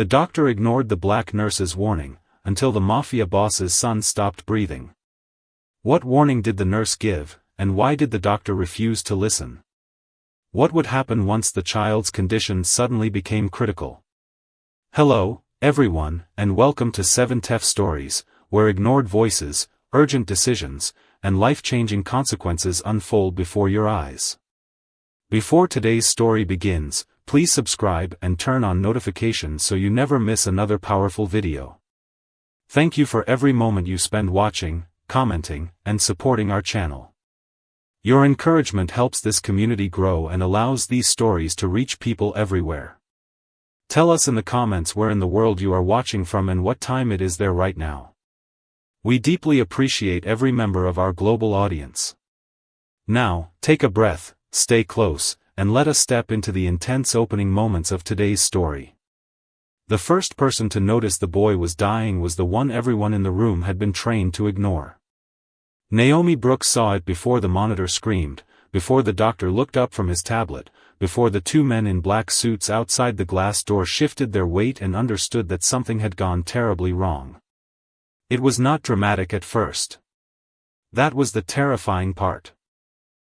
The doctor ignored the black nurse's warning, until the Mafia boss's son stopped breathing. What warning did the nurse give, and why did the doctor refuse to listen? What would happen once the child's condition suddenly became critical? Hello, everyone, and welcome to 7Tev Stories, where ignored voices, urgent decisions, and life-changing consequences unfold before your eyes. Before today's story begins, please subscribe and turn on notifications so you never miss another powerful video. Thank you for every moment you spend watching, commenting, and supporting our channel. Your encouragement helps this community grow and allows these stories to reach people everywhere. Tell us in the comments where in the world you are watching from and what time it is there right now. We deeply appreciate every member of our global audience. Now, take a breath, stay close, and let us step into the intense opening moments of today's story. The first person to notice the boy was dying was the one everyone in the room had been trained to ignore. Naomi Brooks saw it before the monitor screamed, before the doctor looked up from his tablet, before the two men in black suits outside the glass door shifted their weight and understood that something had gone terribly wrong. It was not dramatic at first. That was the terrifying part.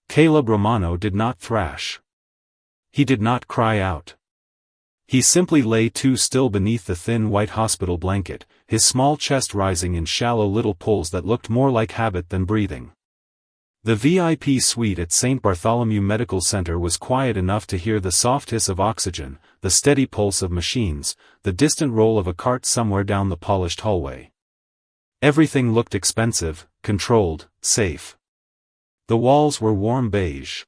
Caleb Romano did not thrash. He did not cry out. He simply lay too still beneath the thin white hospital blanket, his small chest rising in shallow little pulls that looked more like habit than breathing. The VIP suite at St. Bartholomew Medical Center was quiet enough to hear the soft hiss of oxygen, the steady pulse of machines, the distant roll of a cart somewhere down the polished hallway. Everything looked expensive, controlled, safe. The walls were warm beige.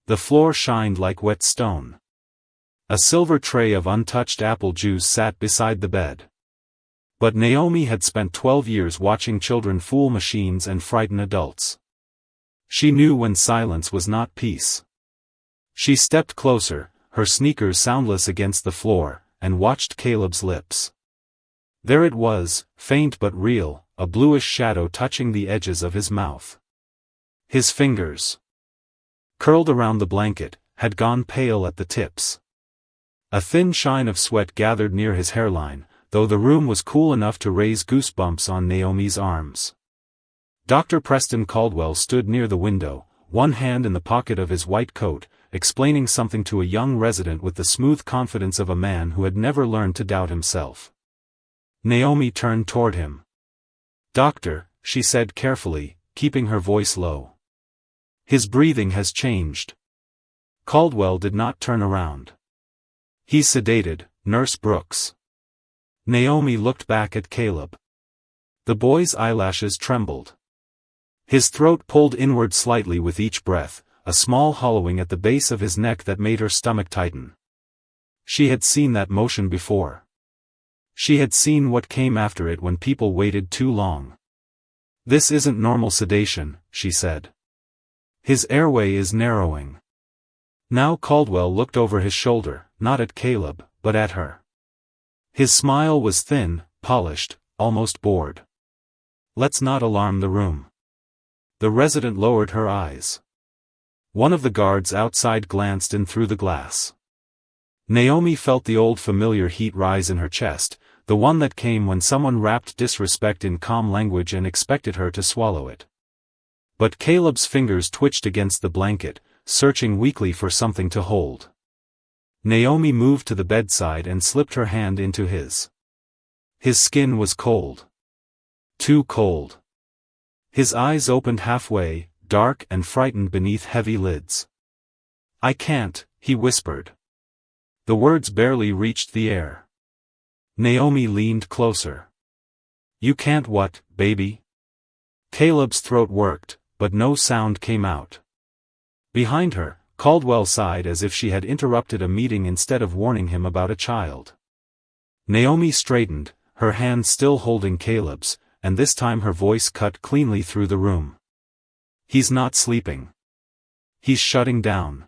The floor shined like wet stone. A silver tray of untouched apple juice sat beside the bed. But Naomi had spent 12 years watching children fool machines and frighten adults. She knew when silence was not peace. She stepped closer, her sneakers soundless against the floor, and watched Caleb's lips. There it was, faint but real, a bluish shadow touching the edges of his mouth. His fingers, curled around the blanket, had gone pale at the tips. A thin shine of sweat gathered near his hairline, though the room was cool enough to raise goosebumps on Naomi's arms. Dr. Preston Caldwell stood near the window, one hand in the pocket of his white coat, explaining something to a young resident with the smooth confidence of a man who had never learned to doubt himself. Naomi turned toward him. "Doctor," she said carefully, keeping her voice low. "His breathing has changed." Caldwell did not turn around. "He's sedated, Nurse Brooks." Naomi looked back at Caleb. The boy's eyelashes trembled. His throat pulled inward slightly with each breath, a small hollowing at the base of his neck that made her stomach tighten. She had seen that motion before. She had seen what came after it when people waited too long. "This isn't normal sedation," she said. "His airway is narrowing." Now Caldwell looked over his shoulder, not at Caleb, but at her. His smile was thin, polished, almost bored. "Let's not alarm the room." The resident lowered her eyes. One of the guards outside glanced in through the glass. Naomi felt the old familiar heat rise in her chest, the one that came when someone rapped disrespect in calm language and expected her to swallow it. But Caleb's fingers twitched against the blanket, searching weakly for something to hold. Naomi moved to the bedside and slipped her hand into his. His skin was cold. Too cold. His eyes opened halfway, dark and frightened beneath heavy lids. "I can't," he whispered. The words barely reached the air. Naomi leaned closer. "You can't what, baby?" Caleb's throat worked, but no sound came out. Behind her, Caldwell sighed as if she had interrupted a meeting instead of warning him about a child. Naomi straightened, her hand still holding Caleb's, and this time her voice cut cleanly through the room. "He's not sleeping. He's shutting down."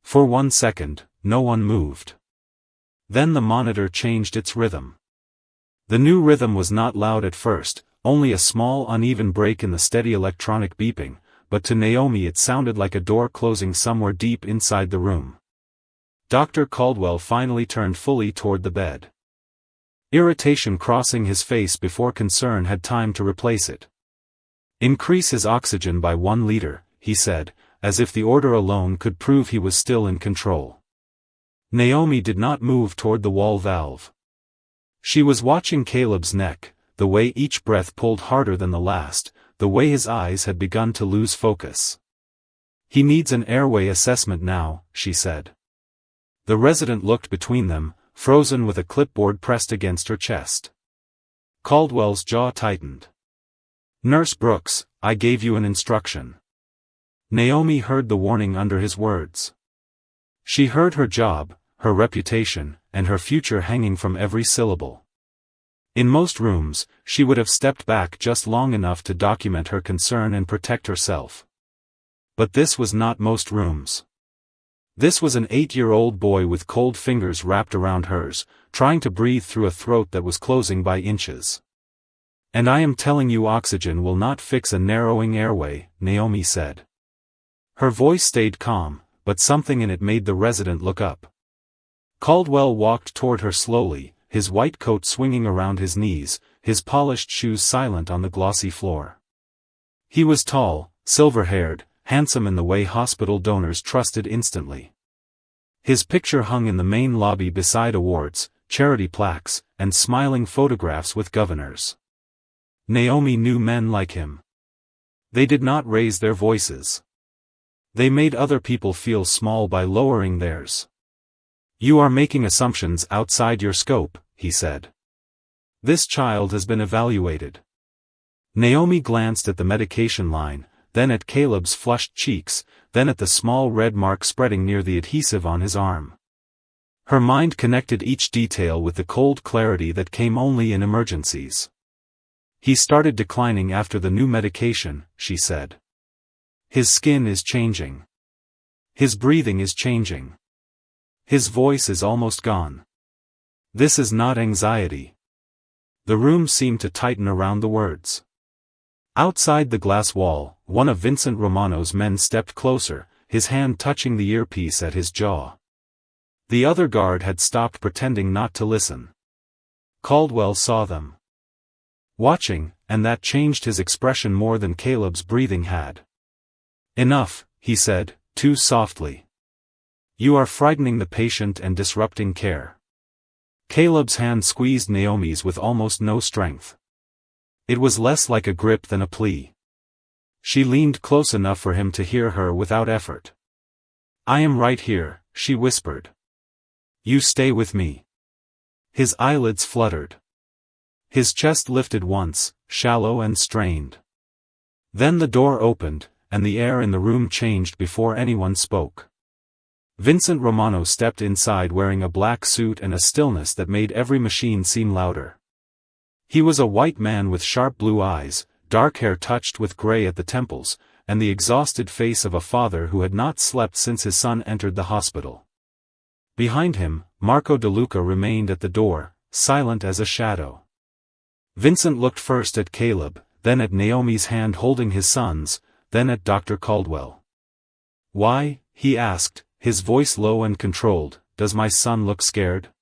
For 1 second, no one moved. Then the monitor changed its rhythm. The new rhythm was not loud at first, only a small uneven break in the steady electronic beeping, but to Naomi it sounded like a door closing somewhere deep inside the room. Dr. Caldwell finally turned fully toward the bed. Irritation crossing his face before concern had time to replace it. "Increase his oxygen by 1 liter," he said, as if the order alone could prove he was still in control. Naomi did not move toward the wall valve. She was watching Caleb's neck, the way each breath pulled harder than the last, the way his eyes had begun to lose focus. "He needs an airway assessment now," she said. The resident looked between them, frozen with a clipboard pressed against her chest. Caldwell's jaw tightened. "Nurse Brooks, I gave you an instruction." Naomi heard the warning under his words. She heard her job, her reputation, and her future hanging from every syllable. In most rooms, she would have stepped back just long enough to document her concern and protect herself. But this was not most rooms. This was an 8-year-old boy with cold fingers wrapped around hers, trying to breathe through a throat that was closing by inches. "And I am telling you, oxygen will not fix a narrowing airway," Naomi said. Her voice stayed calm, but something in it made the resident look up. Caldwell walked toward her slowly, his white coat swinging around his knees, his polished shoes silent on the glossy floor. He was tall, silver-haired, handsome in the way hospital donors trusted instantly. His picture hung in the main lobby beside awards, charity plaques, and smiling photographs with governors. Naomi knew men like him. They did not raise their voices. They made other people feel small by lowering theirs. "You are making assumptions outside your scope," he said. "This child has been evaluated." Naomi glanced at the medication line, then at Caleb's flushed cheeks, then at the small red mark spreading near the adhesive on his arm. Her mind connected each detail with the cold clarity that came only in emergencies. "He started declining after the new medication," she said. "His skin is changing. His breathing is changing. His voice is almost gone. This is not anxiety." The room seemed to tighten around the words. Outside the glass wall, one of Vincent Romano's men stepped closer, his hand touching the earpiece at his jaw. The other guard had stopped pretending not to listen. Caldwell saw them watching, and that changed his expression more than Caleb's breathing had. "Enough," he said, too softly. "You are frightening the patient and disrupting care." Caleb's hand squeezed Naomi's with almost no strength. It was less like a grip than a plea. She leaned close enough for him to hear her without effort. "I am right here," she whispered. "You stay with me." His eyelids fluttered. His chest lifted once, shallow and strained. Then the door opened, and the air in the room changed before anyone spoke. Vincent Romano stepped inside wearing a black suit and a stillness that made every machine seem louder. He was a white man with sharp blue eyes, dark hair touched with gray at the temples, and the exhausted face of a father who had not slept since his son entered the hospital. Behind him, Marco DeLuca remained at the door, silent as a shadow. Vincent looked first at Caleb, then at Naomi's hand holding his son's, then at Dr. Caldwell. "Why," he asked, his voice low and controlled, "does my son look scared?"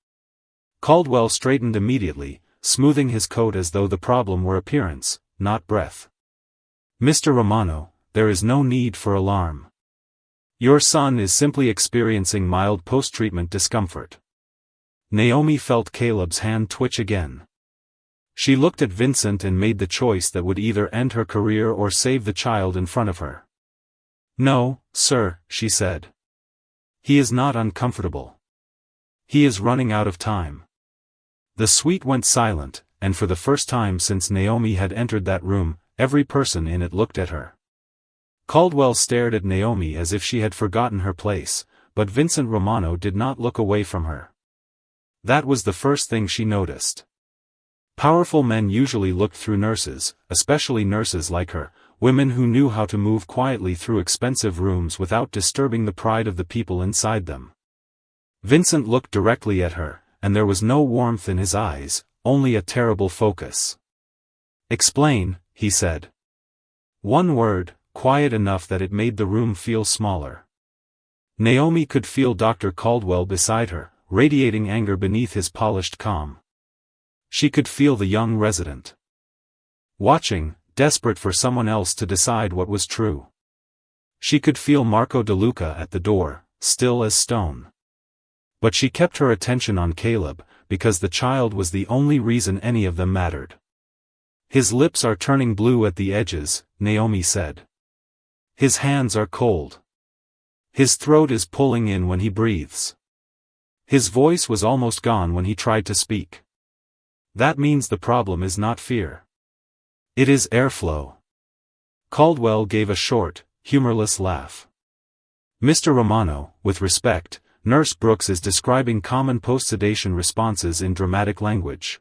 Caldwell straightened immediately, smoothing his coat as though the problem were appearance, not breath. "Mr. Romano, there is no need for alarm. Your son is simply experiencing mild post-treatment discomfort." Naomi felt Caleb's hand twitch again. She looked at Vincent and made the choice that would either end her career or save the child in front of her. "No, sir," she said. "He is not uncomfortable. He is running out of time." The suite went silent, and for the first time since Naomi had entered that room, every person in it looked at her. Caldwell stared at Naomi as if she had forgotten her place, but Vincent Romano did not look away from her. That was the first thing she noticed. Powerful men usually looked through nurses, especially nurses like her, women who knew how to move quietly through expensive rooms without disturbing the pride of the people inside them. Vincent looked directly at her, and there was no warmth in his eyes, only a terrible focus. "Explain," he said. One word, quiet enough that it made the room feel smaller. Naomi could feel Dr. Caldwell beside her, radiating anger beneath his polished calm. She could feel the young resident watching, desperate for someone else to decide what was true. She could feel Marco DeLuca at the door, still as stone. But she kept her attention on Caleb, because the child was the only reason any of them mattered. His lips are turning blue at the edges, Naomi said. His hands are cold. His throat is pulling in when he breathes. His voice was almost gone when he tried to speak. That means the problem is not fear. It is airflow. Caldwell gave a short, humorless laugh. Mr. Romano, with respect, Nurse Brooks is describing common post-sedation responses in dramatic language.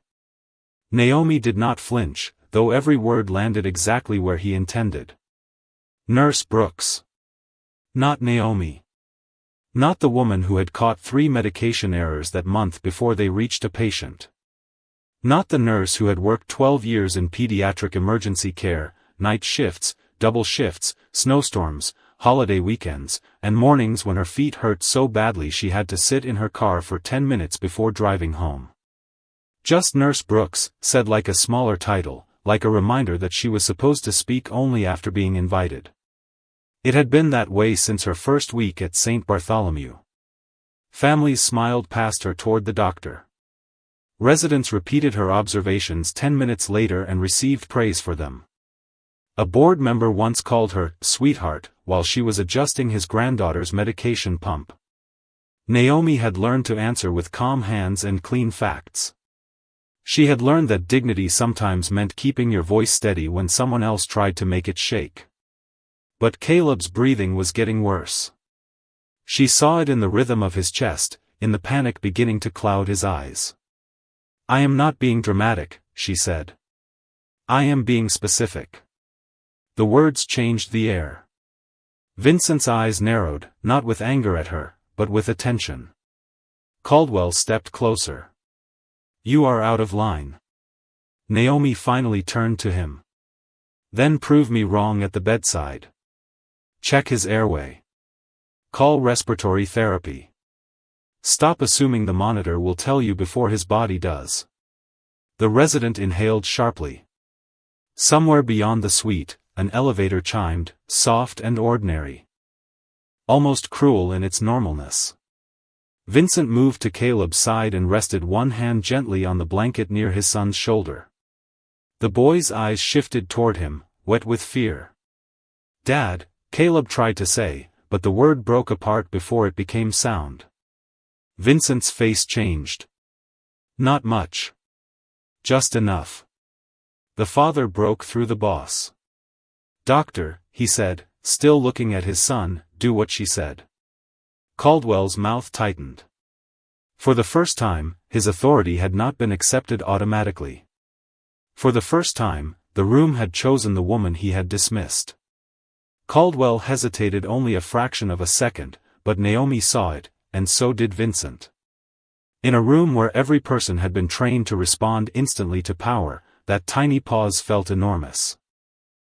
Naomi did not flinch, though every word landed exactly where he intended. Nurse Brooks. Not Naomi. Not the woman who had caught 3 medication errors that month before they reached a patient. Not the nurse who had worked 12 years in pediatric emergency care, night shifts, double shifts, snowstorms, holiday weekends, and mornings when her feet hurt so badly she had to sit in her car for 10 minutes before driving home. Just Nurse Brooks, said like a smaller title, like a reminder that she was supposed to speak only after being invited. It had been that way since her first week at St. Bartholomew. Families smiled past her toward the doctor. Residents repeated her observations 10 minutes later and received praise for them. A board member once called her sweetheart while she was adjusting his granddaughter's medication pump. Naomi had learned to answer with calm hands and clean facts. She had learned that dignity sometimes meant keeping your voice steady when someone else tried to make it shake. But Caleb's breathing was getting worse. She saw it in the rhythm of his chest, in the panic beginning to cloud his eyes. I am not being dramatic, she said. I am being specific. The words changed the air. Vincent's eyes narrowed, not with anger at her, but with attention. Caldwell stepped closer. You are out of line. Naomi finally turned to him. Then prove me wrong at the bedside. Check his airway. Call respiratory therapy. Stop assuming the monitor will tell you before his body does. The resident inhaled sharply. Somewhere beyond the suite, an elevator chimed, soft and ordinary. Almost cruel in its normalness. Vincent moved to Caleb's side and rested one hand gently on the blanket near his son's shoulder. The boy's eyes shifted toward him, wet with fear. Dad, Caleb tried to say, but the word broke apart before it became sound. Vincent's face changed. Not much. Just enough. The father broke through the boss. Doctor, he said, still looking at his son, do what she said. Caldwell's mouth tightened. For the first time, his authority had not been accepted automatically. For the first time, the room had chosen the woman he had dismissed. Caldwell hesitated only a fraction of a second, but Naomi saw it, and so did Vincent. In a room where every person had been trained to respond instantly to power, that tiny pause felt enormous.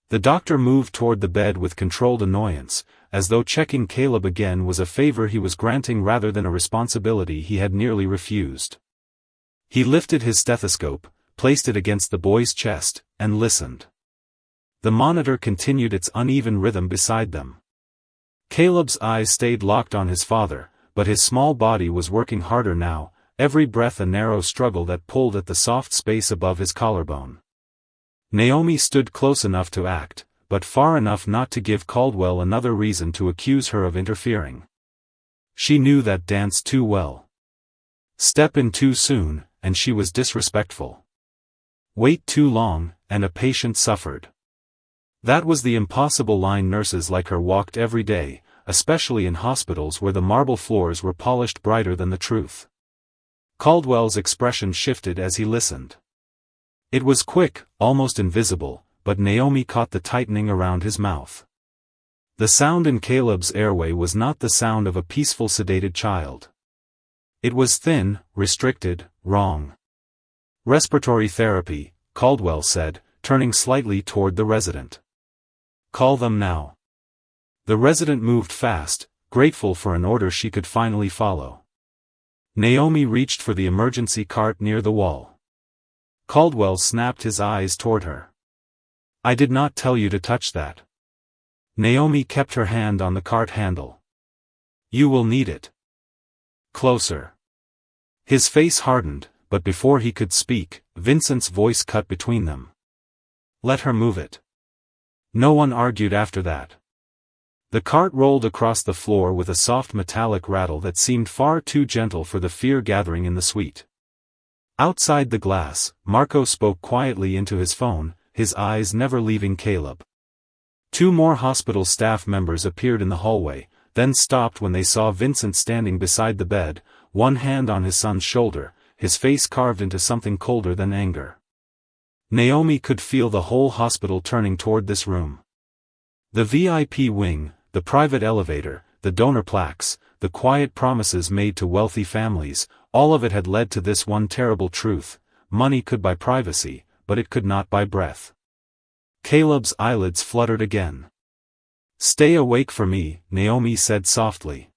The doctor moved toward the bed with controlled annoyance, as though checking Caleb again was a favor he was granting rather than a responsibility he had nearly refused. He lifted his stethoscope, placed it against the boy's chest, and listened. The monitor continued its uneven rhythm beside them. Caleb's eyes stayed locked on his father, but his small body was working harder now, every breath a narrow struggle that pulled at the soft space above his collarbone. Naomi stood close enough to act, but far enough not to give Caldwell another reason to accuse her of interfering. She knew that dance too well. Step in too soon, and she was disrespectful. Wait too long, and a patient suffered. That was the impossible line nurses like her walked every day, especially in hospitals where the marble floors were polished brighter than the truth. Caldwell's expression shifted as he listened. It was quick, almost invisible, but Naomi caught the tightening around his mouth. The sound in Caleb's airway was not the sound of a peaceful sedated child. It was thin, restricted, wrong. Respiratory therapy, Caldwell said, turning slightly toward the resident. Call them now. The resident moved fast, grateful for an order she could finally follow. Naomi reached for the emergency cart near the wall. Caldwell snapped his eyes toward her. "I did not tell you to touch that." Naomi kept her hand on the cart handle. "You will need it." "Closer." His face hardened, but before he could speak, Vincent's voice cut between them. "Let her move it." No one argued after that. The cart rolled across the floor with a soft metallic rattle that seemed far too gentle for the fear gathering in the suite. Outside the glass, Marco spoke quietly into his phone, his eyes never leaving Caleb. 2 more hospital staff members appeared in the hallway, then stopped when they saw Vincent standing beside the bed, one hand on his son's shoulder, his face carved into something colder than anger. Naomi could feel the whole hospital turning toward this room. The VIP wing, the private elevator, the donor plaques, the quiet promises made to wealthy families, all of it had led to this one terrible truth: money could buy privacy, but it could not buy breath. Caleb's eyelids fluttered again. "Stay awake for me," Naomi said softly.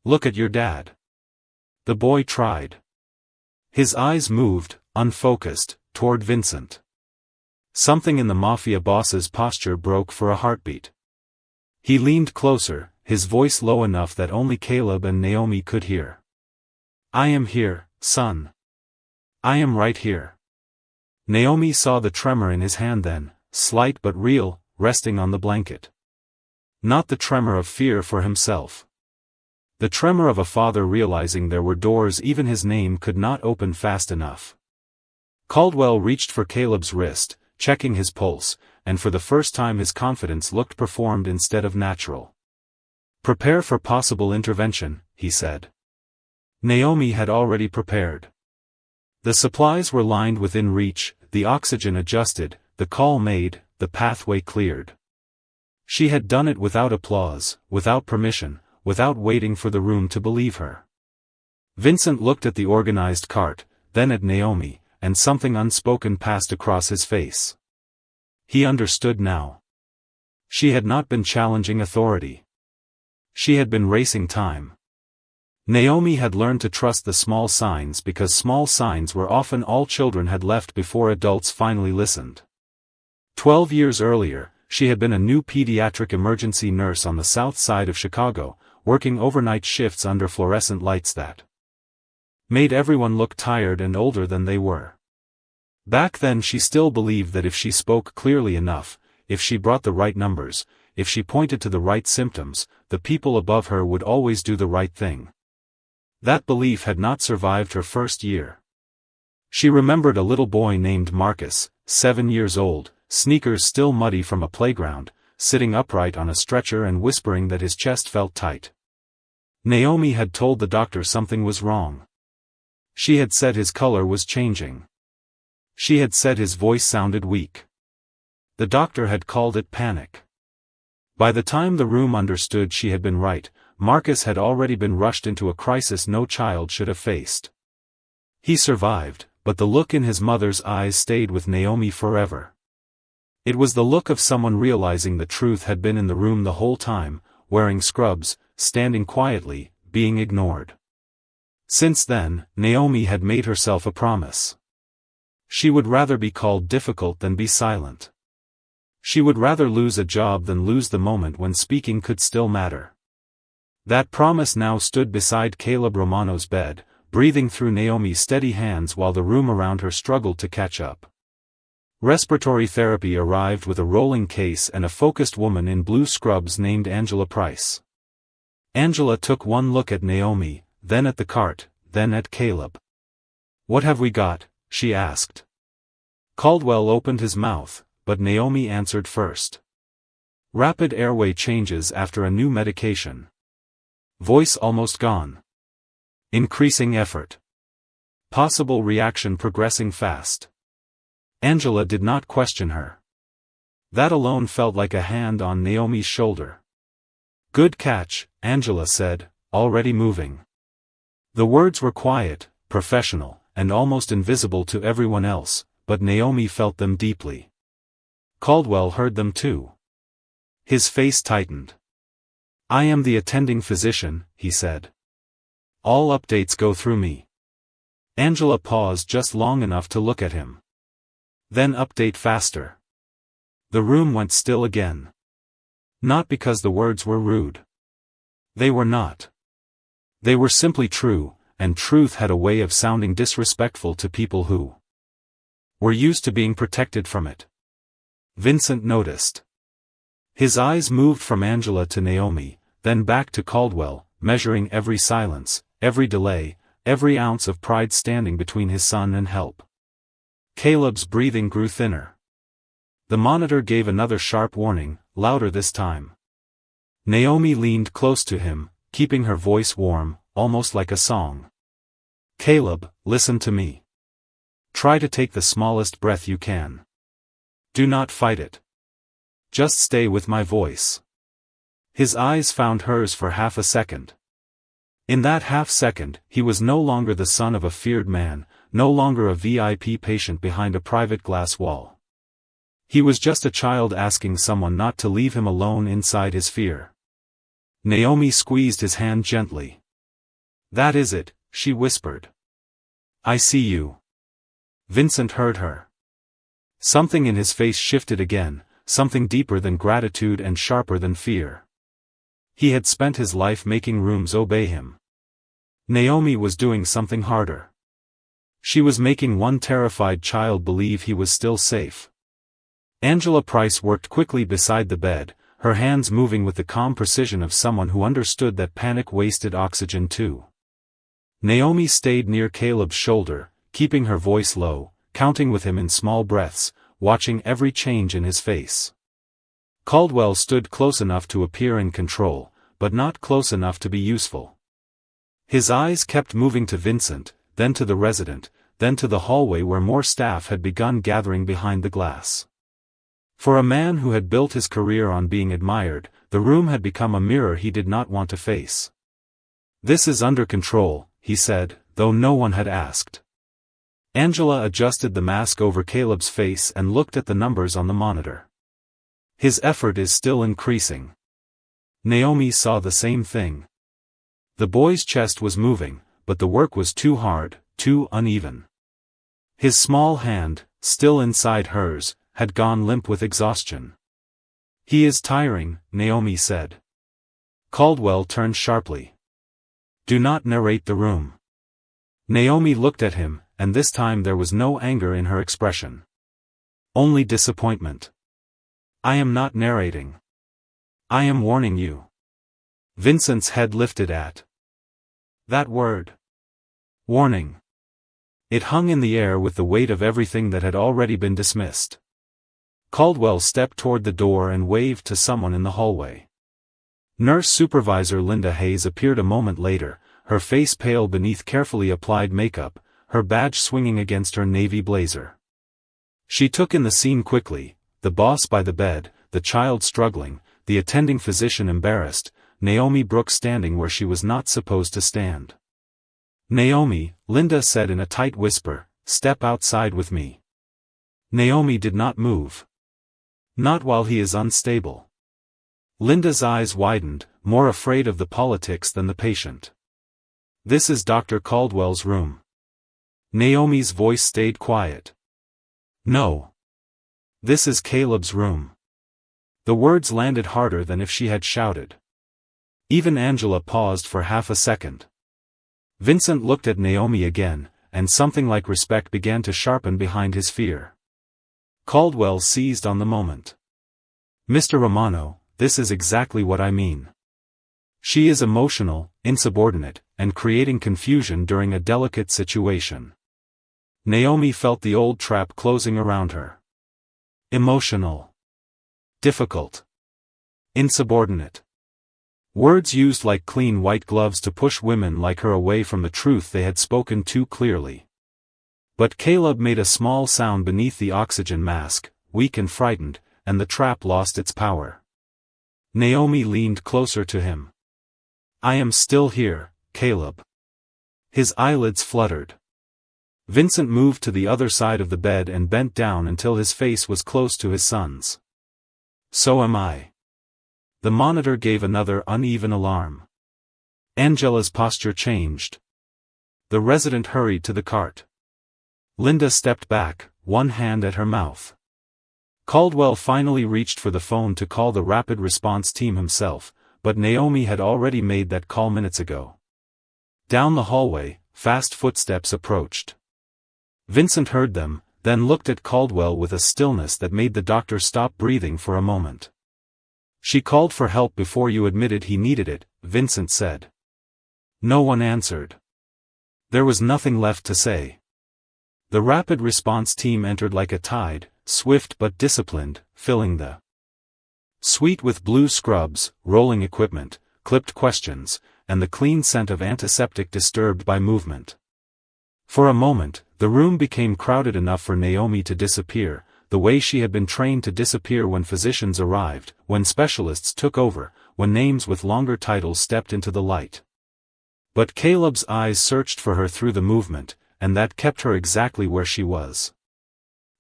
"Look at your dad." The boy tried. His eyes moved, unfocused, toward Vincent. Something in the Mafia boss's posture broke for a heartbeat. He leaned closer, his voice low enough that only Caleb and Naomi could hear. "I am here, son. I am right here." Naomi saw the tremor in his hand then, slight but real, resting on the blanket. Not the tremor of fear for himself. The tremor of a father realizing there were doors even his name could not open fast enough. Caldwell reached for Caleb's wrist, checking his pulse, and for the first time his confidence looked performed instead of natural. "Prepare for possible intervention," he said. Naomi had already prepared. The supplies were lined within reach, the oxygen adjusted, the call made, the pathway cleared. She had done it without applause, without permission, without waiting for the room to believe her. Vincent looked at the organized cart, then at Naomi, and something unspoken passed across his face. He understood now. She had not been challenging authority. She had been racing time. Naomi had learned to trust the small signs because small signs were often all children had left before adults finally listened. 12 years earlier, she had been a new pediatric emergency nurse on the south side of Chicago, working overnight shifts under fluorescent lights that made everyone look tired and older than they were. Back then she still believed that if she spoke clearly enough, if she brought the right numbers, if she pointed to the right symptoms, the people above her would always do the right thing. That belief had not survived her first year. She remembered a little boy named Marcus, 7 years old, sneakers still muddy from a playground, sitting upright on a stretcher and whispering that his chest felt tight. Naomi had told the doctor something was wrong. She had said his color was changing. She had said his voice sounded weak. The doctor had called it panic. By the time the room understood she had been right, Marcus had already been rushed into a crisis no child should have faced. He survived, but the look in his mother's eyes stayed with Naomi forever. It was the look of someone realizing the truth had been in the room the whole time, wearing scrubs, standing quietly, being ignored. Since then, Naomi had made herself a promise. She would rather be called difficult than be silent. She would rather lose a job than lose the moment when speaking could still matter. That promise now stood beside Caleb Romano's bed, breathing through Naomi's steady hands while the room around her struggled to catch up. Respiratory therapy arrived with a rolling case and a focused woman in blue scrubs named Angela Price. Angela took one look at Naomi, then at the cart, then at Caleb. "What have we got?" she asked. Caldwell opened his mouth, but Naomi answered first. "Rapid airway changes after a new medication. Voice almost gone. Increasing effort. Possible reaction progressing fast." Angela did not question her. That alone felt like a hand on Naomi's shoulder. "Good catch," Angela said, already moving. The words were quiet, professional, and almost invisible to everyone else, but Naomi felt them deeply. Caldwell heard them too. His face tightened. I am the attending physician, he said. All updates go through me. Angela paused just long enough to look at him. Then update faster. The room went still again. Not because the words were rude. They were not. They were simply true, and truth had a way of sounding disrespectful to people who were used to being protected from it. Vincent noticed. His eyes moved from Angela to Naomi, then back to Caldwell, measuring every silence, every delay, every ounce of pride standing between his son and help. Caleb's breathing grew thinner. The monitor gave another sharp warning, louder this time. Naomi leaned close to him, keeping her voice warm, almost like a song. Caleb, listen to me. Try to take the smallest breath you can. Do not fight it. Just stay with my voice. His eyes found hers for half a second. In that half second, he was no longer the son of a feared man, no longer a VIP patient behind a private glass wall. He was just a child asking someone not to leave him alone inside his fear. Naomi squeezed his hand gently. That is it, she whispered. I see you. Vincent heard her. Something in his face shifted again, something deeper than gratitude and sharper than fear. He had spent his life making rooms obey him. Naomi was doing something harder. She was making one terrified child believe he was still safe. Angela Price worked quickly beside the bed, her hands moving with the calm precision of someone who understood that panic wasted oxygen too. Naomi stayed near Caleb's shoulder, keeping her voice low, counting with him in small breaths, watching every change in his face. Caldwell stood close enough to appear in control, but not close enough to be useful. His eyes kept moving to Vincent, then to the resident, then to the hallway where more staff had begun gathering behind the glass. For a man who had built his career on being admired, the room had become a mirror he did not want to face. This is under control, he said, though no one had asked. Angela adjusted the mask over Caleb's face and looked at the numbers on the monitor. His effort is still increasing. Naomi saw the same thing. The boy's chest was moving, but the work was too hard, too uneven. His small hand, still inside hers, had gone limp with exhaustion. He is tiring, Naomi said. Caldwell turned sharply. Do not narrate the room. Naomi looked at him, and this time there was no anger in her expression. Only disappointment. I am not narrating. I am warning you. Vincent's head lifted at that word. Warning. It hung in the air with the weight of everything that had already been dismissed. Caldwell stepped toward the door and waved to someone in the hallway. Nurse Supervisor Linda Hayes appeared a moment later, her face pale beneath carefully applied makeup, her badge swinging against her navy blazer. She took in the scene quickly, the boss by the bed, the child struggling, the attending physician embarrassed, Naomi Brooks standing where she was not supposed to stand. Naomi, Linda said in a tight whisper, step outside with me. Naomi did not move. Not while he is unstable. Linda's eyes widened, more afraid of the politics than the patient. This is Dr. Caldwell's room. Naomi's voice stayed quiet. No. This is Caleb's room. The words landed harder than if she had shouted. Even Angela paused for half a second. Vincent looked at Naomi again, and something like respect began to sharpen behind his fear. Caldwell seized on the moment. Mr. Romano, this is exactly what I mean. She is emotional, insubordinate, and creating confusion during a delicate situation. Naomi felt the old trap closing around her. Emotional. Difficult. Insubordinate. Words used like clean white gloves to push women like her away from the truth they had spoken too clearly. But Caleb made a small sound beneath the oxygen mask, weak and frightened, and the trap lost its power. Naomi leaned closer to him. I am still here, Caleb. His eyelids fluttered. Vincent moved to the other side of the bed and bent down until his face was close to his son's. So am I. The monitor gave another uneven alarm. Angela's posture changed. The resident hurried to the cart. Linda stepped back, one hand at her mouth. Caldwell finally reached for the phone to call the rapid response team himself, but Naomi had already made that call minutes ago. Down the hallway, fast footsteps approached. Vincent heard them, then looked at Caldwell with a stillness that made the doctor stop breathing for a moment. "She called for help before you admitted he needed it," Vincent said. No one answered. There was nothing left to say. The rapid response team entered like a tide, swift but disciplined, filling the suite with blue scrubs, rolling equipment, clipped questions, and the clean scent of antiseptic disturbed by movement. For a moment, the room became crowded enough for Naomi to disappear, the way she had been trained to disappear when physicians arrived, when specialists took over, when names with longer titles stepped into the light. But Caleb's eyes searched for her through the movement, and that kept her exactly where she was.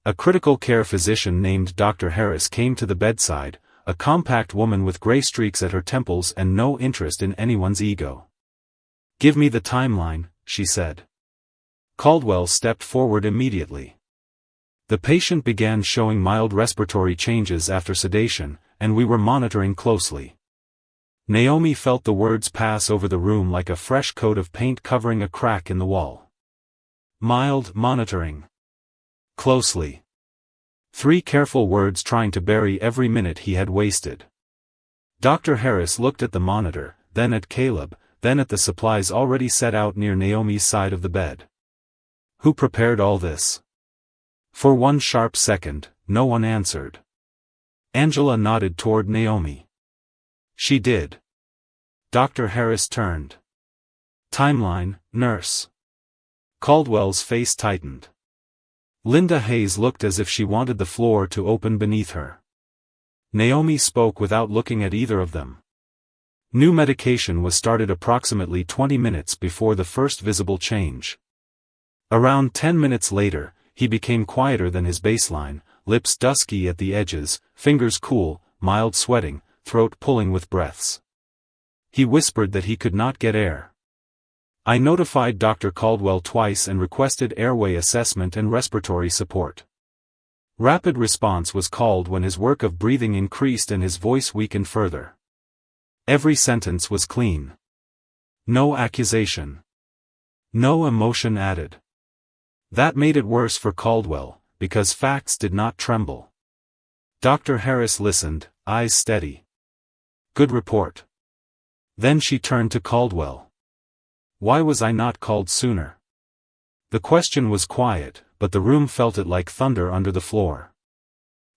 A critical care physician named Dr. Harris came to the bedside, a compact woman with gray streaks at her temples and no interest in anyone's ego. "Give me the timeline," she said. Caldwell stepped forward immediately. "The patient began showing mild respiratory changes after sedation, and we were monitoring closely." Naomi felt the words pass over the room like a fresh coat of paint covering a crack in the wall. Mild monitoring. Closely. 3 careful words trying to bury every minute he had wasted. Dr. Harris looked at the monitor, then at Caleb, then at the supplies already set out near Naomi's side of the bed. "Who prepared all this?" For one sharp second, no one answered. Angela nodded toward Naomi. "She did." Dr. Harris turned. "Timeline, nurse." Caldwell's face tightened. Linda Hayes looked as if she wanted the floor to open beneath her. Naomi spoke without looking at either of them. New medication was started approximately 20 minutes before the first visible change. Around 10 minutes later, he became quieter than his baseline, lips dusky at the edges, fingers cool, mild sweating, throat pulling with breaths. He whispered that he could not get air. "I notified Dr. Caldwell twice and requested airway assessment and respiratory support." Rapid response was called when his work of breathing increased and his voice weakened further. Every sentence was clean. No accusation. No emotion added. That made it worse for Caldwell, because facts did not tremble. Dr. Harris listened, eyes steady. "Good report." Then she turned to Caldwell. "Why was I not called sooner?" The question was quiet, but the room felt it like thunder under the floor.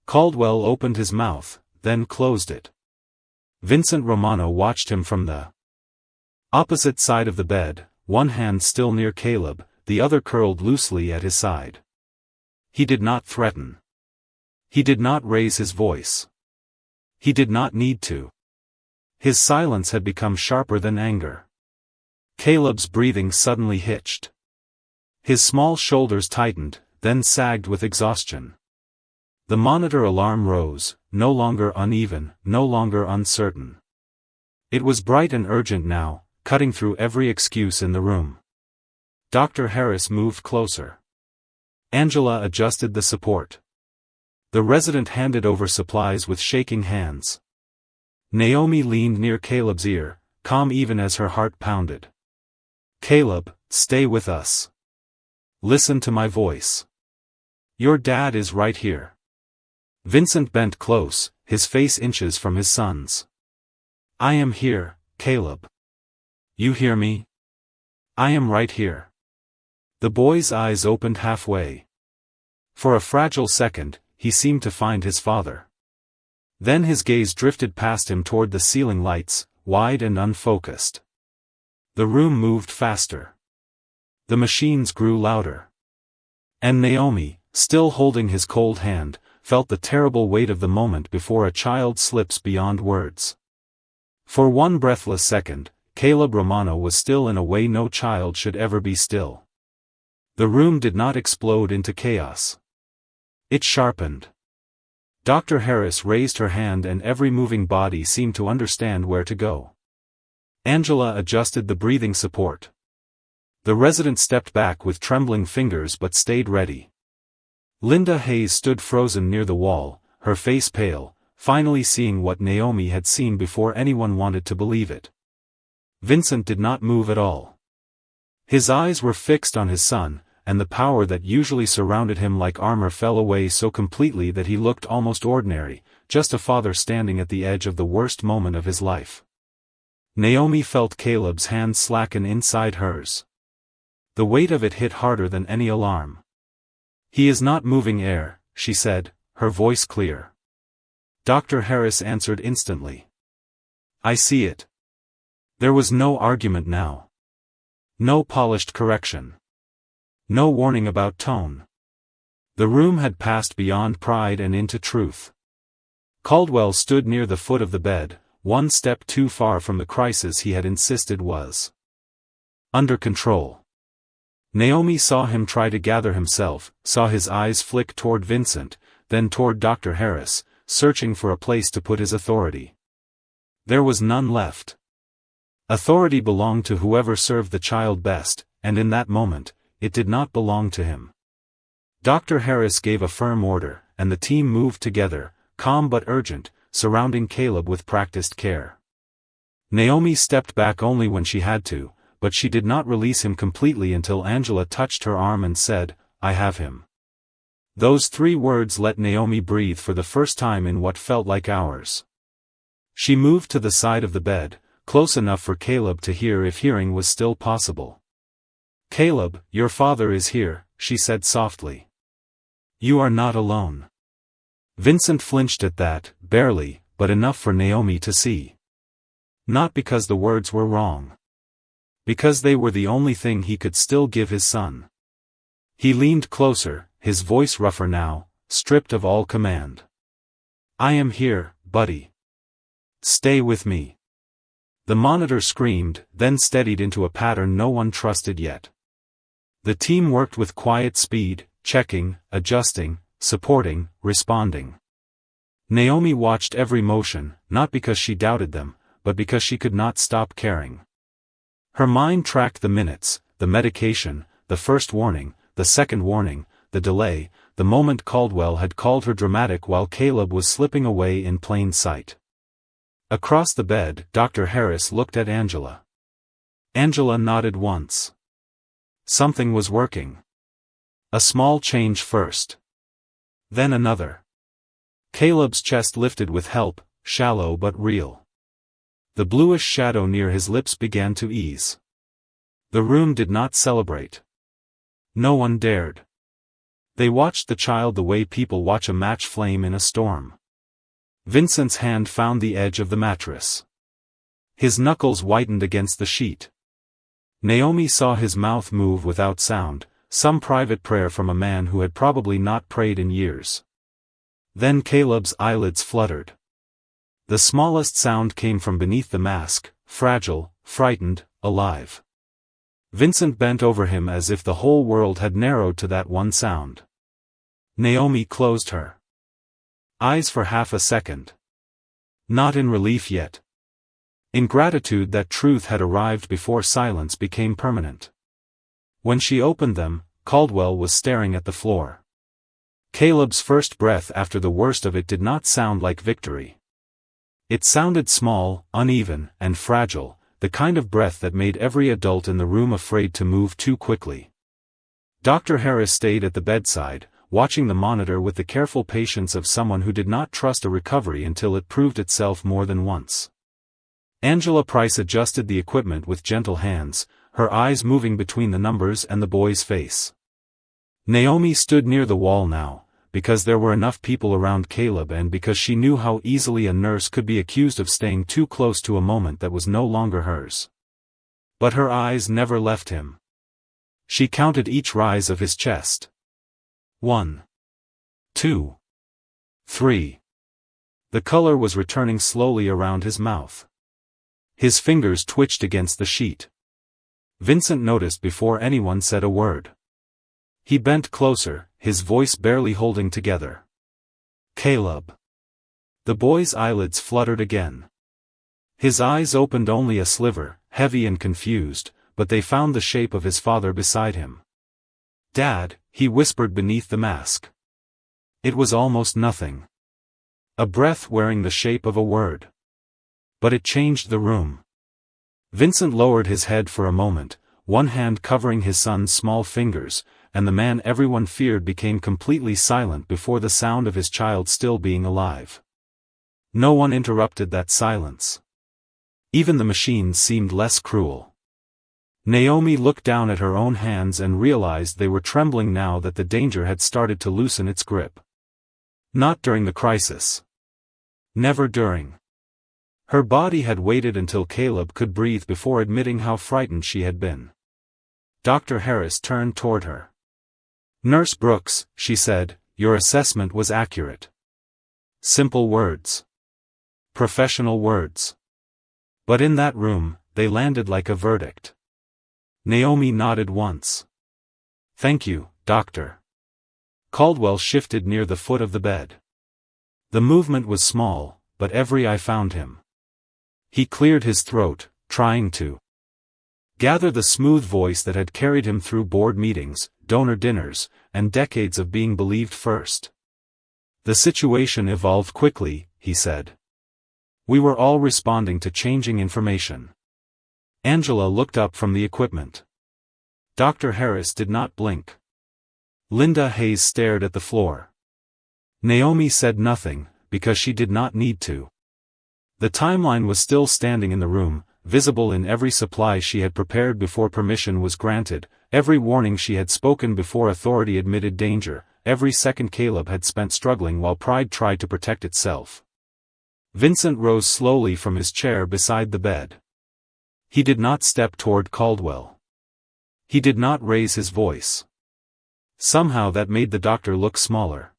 Caldwell opened his mouth, then closed it. Vincent Romano watched him from the opposite side of the bed, one hand still near Caleb, the other curled loosely at his side. He did not threaten. He did not raise his voice. He did not need to. His silence had become sharper than anger. Caleb's breathing suddenly hitched. His small shoulders tightened, then sagged with exhaustion. The monitor alarm rose, no longer uneven, no longer uncertain. It was bright and urgent now, cutting through every excuse in the room. Dr. Harris moved closer. Angela adjusted the support. The resident handed over supplies with shaking hands. Naomi leaned near Caleb's ear, calm even as her heart pounded. "Caleb, stay with us. Listen to my voice. Your dad is right here." Vincent bent close, his face inches from his son's. "I am here, Caleb. You hear me? I am right here." The boy's eyes opened halfway. For a fragile second, he seemed to find his father. Then his gaze drifted past him toward the ceiling lights, wide and unfocused. The room moved faster. The machines grew louder. And Naomi, still holding his cold hand, felt the terrible weight of the moment before a child slips beyond words. For one breathless second, Caleb Romano was still in a way no child should ever be still. The room did not explode into chaos. It sharpened. Dr. Harris raised her hand and every moving body seemed to understand where to go. Angela adjusted the breathing support. The resident stepped back with trembling fingers but stayed ready. Linda Hayes stood frozen near the wall, her face pale, finally seeing what Naomi had seen before anyone wanted to believe it. Vincent did not move at all. His eyes were fixed on his son, and the power that usually surrounded him like armor fell away so completely that he looked almost ordinary, just a father standing at the edge of the worst moment of his life. Naomi felt Caleb's hand slacken inside hers. The weight of it hit harder than any alarm. "He is not moving air," she said, her voice clear. Dr. Harris answered instantly. "I see it." There was no argument now. No polished correction. No warning about tone. The room had passed beyond pride and into truth. Caldwell stood near the foot of the bed, one step too far from the crisis he had insisted was under control. Naomi saw him try to gather himself, saw his eyes flick toward Vincent, then toward Dr. Harris, searching for a place to put his authority. There was none left. Authority belonged to whoever served the child best, and in that moment, it did not belong to him. Dr. Harris gave a firm order, and the team moved together, calm but urgent, surrounding Caleb with practiced care. Naomi stepped back only when she had to, but she did not release him completely until Angela touched her arm and said, "I have him." Those 3 words let Naomi breathe for the first time in what felt like hours. She moved to the side of the bed, close enough for Caleb to hear if hearing was still possible. "Caleb, your father is here," she said softly. "You are not alone." Vincent flinched at that, barely, but enough for Naomi to see. Not because the words were wrong. Because they were the only thing he could still give his son. He leaned closer, his voice rougher now, stripped of all command. "I am here, buddy. Stay with me." The monitor screamed, then steadied into a pattern no one trusted yet. The team worked with quiet speed, checking, adjusting, supporting, responding. Naomi watched every motion, not because she doubted them, but because she could not stop caring. Her mind tracked the minutes, the medication, the first warning, the second warning, the delay, the moment Caldwell had called her dramatic while Caleb was slipping away in plain sight. Across the bed, Dr. Harris looked at Angela. Angela nodded once. Something was working. A small change first. Then another. Caleb's chest lifted with help, shallow but real. The bluish shadow near his lips began to ease. The room did not celebrate. No one dared. They watched the child the way people watch a match flame in a storm. Vincent's hand found the edge of the mattress. His knuckles whitened against the sheet. Naomi saw his mouth move without sound, some private prayer from a man who had probably not prayed in years. Then Caleb's eyelids fluttered. The smallest sound came from beneath the mask, fragile, frightened, alive. Vincent bent over him as if the whole world had narrowed to that one sound. Naomi closed her eyes for half a second. Not in relief yet. In gratitude that truth had arrived before silence became permanent. When she opened them, Caldwell was staring at the floor. Caleb's first breath after the worst of it did not sound like victory. It sounded small, uneven, and fragile, the kind of breath that made every adult in the room afraid to move too quickly. Dr. Harris stayed at the bedside, watching the monitor with the careful patience of someone who did not trust a recovery until it proved itself more than once. Angela Price adjusted the equipment with gentle hands, her eyes moving between the numbers and the boy's face. Naomi stood near the wall now, because there were enough people around Caleb and because she knew how easily a nurse could be accused of staying too close to a moment that was no longer hers. But her eyes never left him. She counted each rise of his chest. 1, 2, 3. The color was returning slowly around his mouth. His fingers twitched against the sheet. Vincent noticed before anyone said a word. He bent closer, his voice barely holding together. "Caleb." The boy's eyelids fluttered again. His eyes opened only a sliver, heavy and confused, but they found the shape of his father beside him. "Dad," he whispered beneath the mask. It was almost nothing. A breath wearing the shape of a word. But it changed the room. Vincent lowered his head for a moment, one hand covering his son's small fingers, and the man everyone feared became completely silent before the sound of his child still being alive. No one interrupted that silence. Even the machines seemed less cruel. Naomi looked down at her own hands and realized they were trembling now that the danger had started to loosen its grip. Not during the crisis. Never during. Her body had waited until Caleb could breathe before admitting how frightened she had been. Dr. Harris turned toward her. "Nurse Brooks," she said, "your assessment was accurate." Simple words. Professional words. But in that room, they landed like a verdict. Naomi nodded once. "Thank you, Doctor." Caldwell shifted near the foot of the bed. The movement was small, but every eye found him. He cleared his throat, trying to gather the smooth voice that had carried him through board meetings, donor dinners, and decades of being believed first. "The situation evolved quickly," he said. "We were all responding to changing information." Angela looked up from the equipment. Dr. Harris did not blink. Linda Hayes stared at the floor. Naomi said nothing, because she did not need to. The timeline was still standing in the room, visible in every supply she had prepared before permission was granted, every warning she had spoken before authority admitted danger, every second Caleb had spent struggling while pride tried to protect itself. Vincent rose slowly from his chair beside the bed. He did not step toward Caldwell. He did not raise his voice. Somehow that made the doctor look smaller.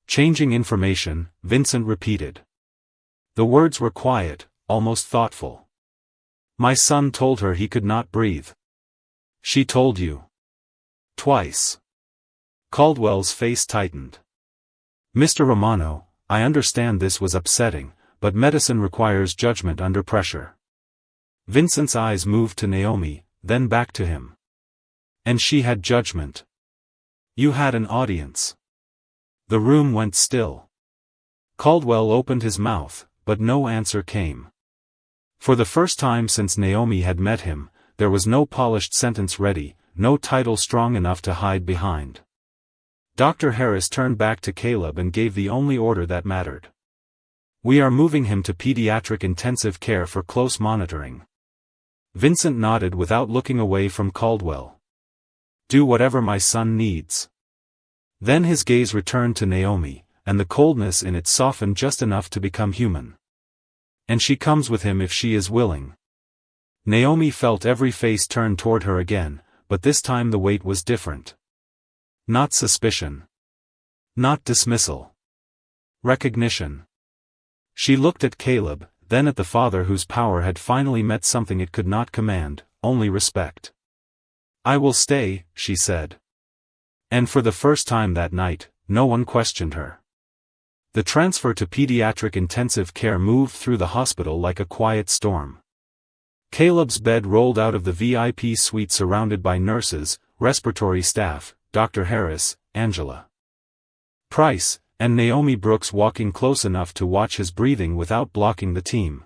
"Changing information," Vincent repeated. The words were quiet, almost thoughtful. "My son told her he could not breathe." "She told you?" "Twice." Caldwell's face tightened. "Mr. Romano, I understand this was upsetting, but medicine requires judgment under pressure." Vincent's eyes moved to Naomi, then back to him. "And she had judgment. You had an audience." The room went still. Caldwell opened his mouth, but no answer came. For the first time since Naomi had met him, there was no polished sentence ready, no title strong enough to hide behind. Dr. Harris turned back to Caleb and gave the only order that mattered. "We are moving him to pediatric intensive care for close monitoring." Vincent nodded without looking away from Caldwell. "Do whatever my son needs." Then his gaze returned to Naomi, and the coldness in it softened just enough to become human. "And she comes with him if she is willing." Naomi felt every face turn toward her again, but this time the weight was different. Not suspicion. Not dismissal. Recognition. She looked at Caleb, then at the father whose power had finally met something it could not command, only respect. "I will stay," she said. And for the first time that night, no one questioned her. The transfer to pediatric intensive care moved through the hospital like a quiet storm. Caleb's bed rolled out of the VIP suite surrounded by nurses, respiratory staff, Dr. Harris, Angela Price, and Naomi Brooks walking close enough to watch his breathing without blocking the team.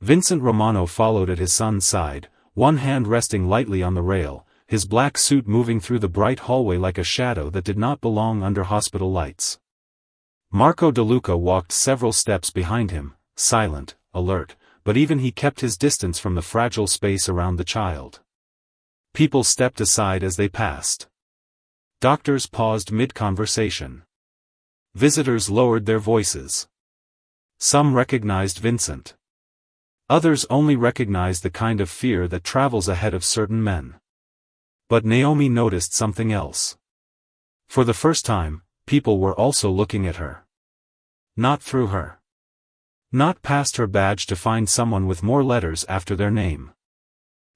Vincent Romano followed at his son's side, one hand resting lightly on the rail, his black suit moving through the bright hallway like a shadow that did not belong under hospital lights. Marco DeLuca walked several steps behind him, silent, alert, but even he kept his distance from the fragile space around the child. People stepped aside as they passed. Doctors paused mid-conversation. Visitors lowered their voices. Some recognized Vincent. Others only recognized the kind of fear that travels ahead of certain men. But Naomi noticed something else. For the first time, people were also looking at her. Not through her. Not past her badge to find someone with more letters after their name.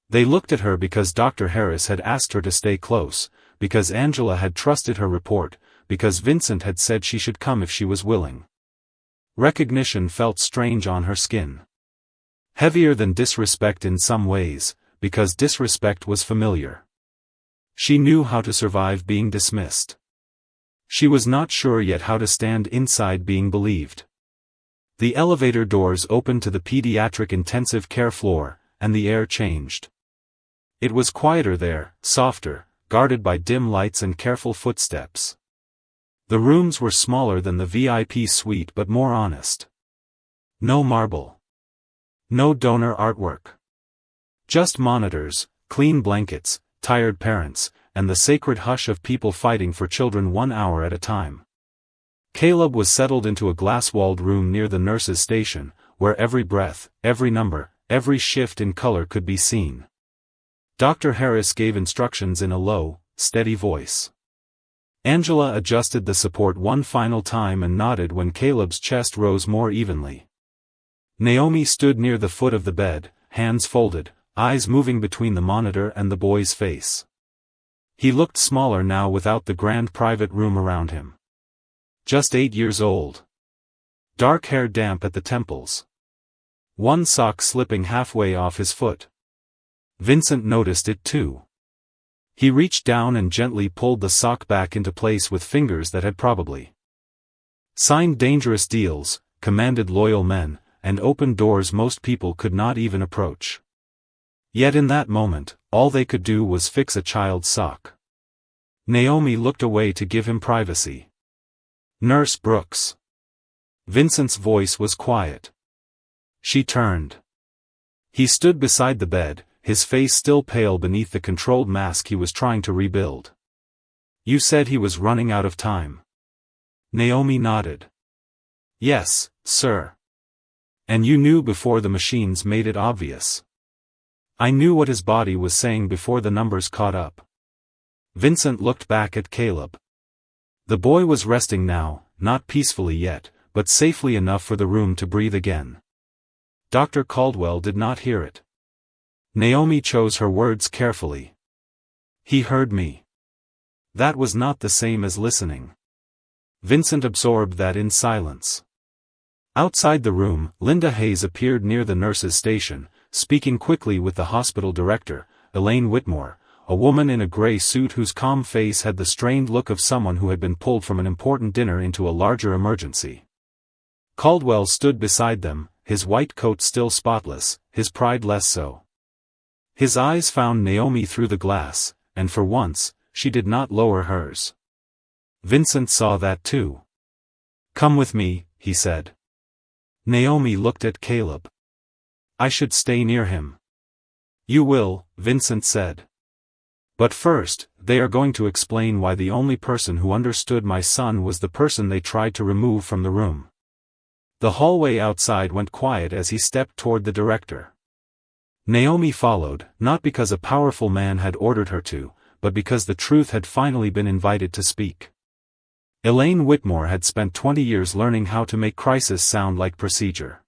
They looked at her because Dr. Harris had asked her to stay close, because Angela had trusted her report, because Vincent had said she should come if she was willing. Recognition felt strange on her skin. Heavier than disrespect in some ways, because disrespect was familiar. She knew how to survive being dismissed. She was not sure yet how to stand inside being believed. The elevator doors opened to the pediatric intensive care floor, and the air changed. It was quieter there, softer, guarded by dim lights and careful footsteps. The rooms were smaller than the VIP suite but more honest. No marble. No donor artwork. Just monitors, clean blankets, tired parents, and the sacred hush of people fighting for children 1 hour at a time. Caleb was settled into a glass-walled room near the nurse's station, where every breath, every number, every shift in color could be seen. Dr. Harris gave instructions in a low, steady voice. Angela adjusted the support one final time and nodded when Caleb's chest rose more evenly. Naomi stood near the foot of the bed, hands folded, eyes moving between the monitor and the boy's face. He looked smaller now without the grand private room around him. Just 8 years old. Dark hair damp at the temples. One sock slipping halfway off his foot. Vincent noticed it too. He reached down and gently pulled the sock back into place with fingers that had probably signed dangerous deals, commanded loyal men, and opened doors most people could not even approach. Yet in that moment, all they could do was fix a child's sock. Naomi looked away to give him privacy. "Nurse Brooks." Vincent's voice was quiet. She turned. He stood beside the bed, his face still pale beneath the controlled mask he was trying to rebuild. "You said he was running out of time." Naomi nodded. "Yes, sir. And you knew before the machines made it obvious." "I knew what his body was saying before the numbers caught up." Vincent looked back at Caleb. The boy was resting now, not peacefully yet, but safely enough for the room to breathe again. Dr. Caldwell did not hear it. Naomi chose her words carefully. "He heard me." That was not the same as listening. Vincent absorbed that in silence. Outside the room, Linda Hayes appeared near the nurse's station, speaking quickly with the hospital director, Elaine Whitmore, a woman in a gray suit whose calm face had the strained look of someone who had been pulled from an important dinner into a larger emergency. Caldwell stood beside them, his white coat still spotless, his pride less so. His eyes found Naomi through the glass, and for once, she did not lower hers. Vincent saw that too. "Come with me," he said. Naomi looked at Caleb. "I should stay near him." "You will," Vincent said. "But first, they are going to explain why the only person who understood my son was the person they tried to remove from the room." The hallway outside went quiet as he stepped toward the director. Naomi followed, not because a powerful man had ordered her to, but because the truth had finally been invited to speak. Elaine Whitmore had spent 20 years learning how to make crisis sound like procedure.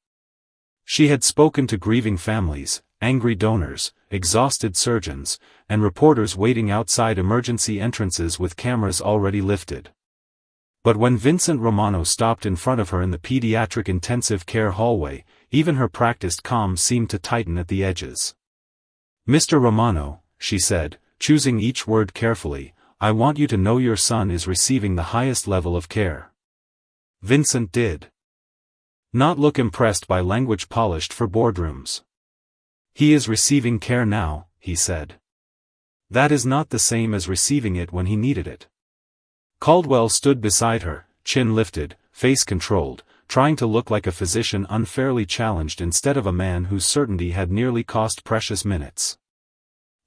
She had spoken to grieving families, angry donors, exhausted surgeons, and reporters waiting outside emergency entrances with cameras already lifted. But when Vincent Romano stopped in front of her in the pediatric intensive care hallway, even her practiced calm seemed to tighten at the edges. "Mr. Romano," she said, choosing each word carefully, "I want you to know your son is receiving the highest level of care." Vincent did not look impressed by language polished for boardrooms. "He is receiving care now," he said. "That is not the same as receiving it when he needed it." Caldwell stood beside her, chin lifted, face controlled, trying to look like a physician unfairly challenged instead of a man whose certainty had nearly cost precious minutes.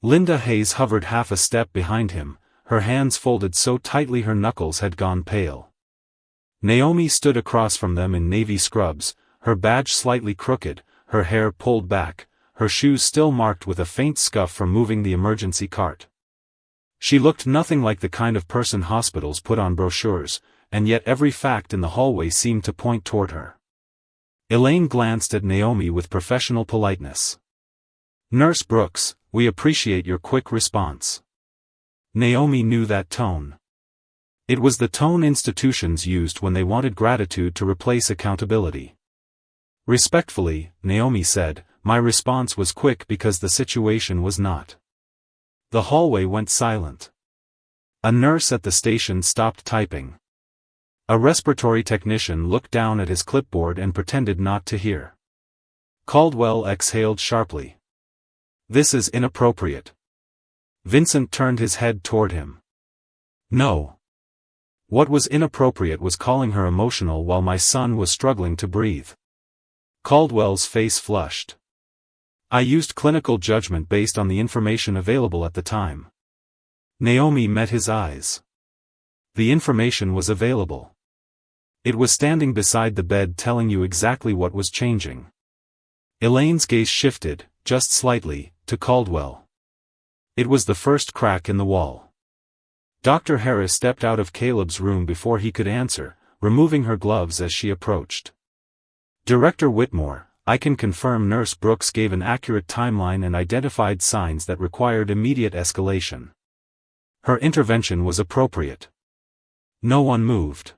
Linda Hayes hovered half a step behind him, her hands folded so tightly her knuckles had gone pale. Naomi stood across from them in navy scrubs, her badge slightly crooked, her hair pulled back, her shoes still marked with a faint scuff from moving the emergency cart. She looked nothing like the kind of person hospitals put on brochures, and yet every fact in the hallway seemed to point toward her. Elaine glanced at Naomi with professional politeness. "Nurse Brooks, we appreciate your quick response." Naomi knew that tone. It was the tone institutions used when they wanted gratitude to replace accountability. Respectfully, Naomi said, my response was quick because the situation was not. The hallway went silent. A nurse at the station stopped typing. A respiratory technician looked down at his clipboard and pretended not to hear. Caldwell exhaled sharply. This is inappropriate. Vincent turned his head toward him. No. What was inappropriate was calling her emotional while my son was struggling to breathe. Caldwell's face flushed. I used clinical judgment based on the information available at the time. Naomi met his eyes. The information was available. It was standing beside the bed telling you exactly what was changing. Elaine's gaze shifted, just slightly, to Caldwell. It was the first crack in the wall. Dr. Harris stepped out of Caleb's room before he could answer, removing her gloves as she approached. Director Whitmore, I can confirm Nurse Brooks gave an accurate timeline and identified signs that required immediate escalation. Her intervention was appropriate. No one moved.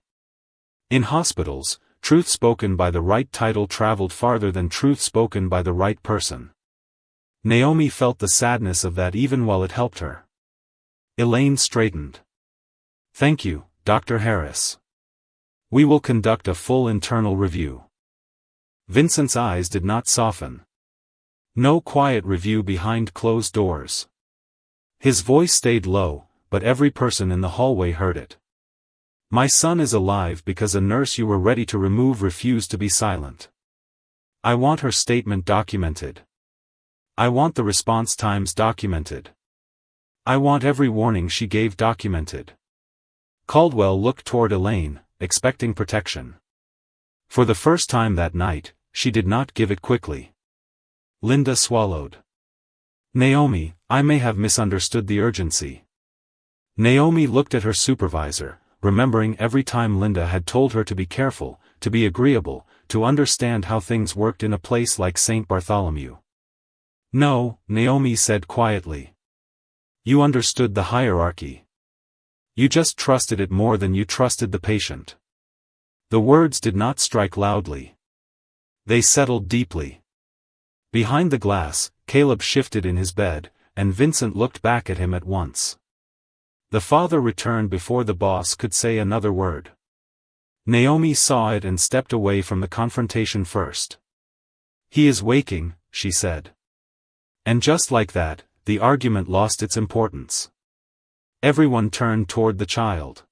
In hospitals, truth spoken by the right title traveled farther than truth spoken by the right person. Naomi felt the sadness of that even while it helped her. Elaine straightened. Thank you, Dr. Harris. We will conduct a full internal review. Vincent's eyes did not soften. No quiet review behind closed doors. His voice stayed low, but every person in the hallway heard it. My son is alive because a nurse you were ready to remove refused to be silent. I want her statement documented. I want the response times documented. I want every warning she gave documented. Caldwell looked toward Elaine, expecting protection. For the first time that night, she did not give it quickly. Linda swallowed. Naomi, I may have misunderstood the urgency. Naomi looked at her supervisor, remembering every time Linda had told her to be careful, to be agreeable, to understand how things worked in a place like St. Bartholomew. No, Naomi said quietly. You understood the hierarchy. You just trusted it more than you trusted the patient. The words did not strike loudly. They settled deeply. Behind the glass, Caleb shifted in his bed, and Vincent looked back at him at once. The father returned before the boss could say another word. Naomi saw it and stepped away from the confrontation first. He is waking, she said. And just like that, the argument lost its importance. Everyone turned toward the child.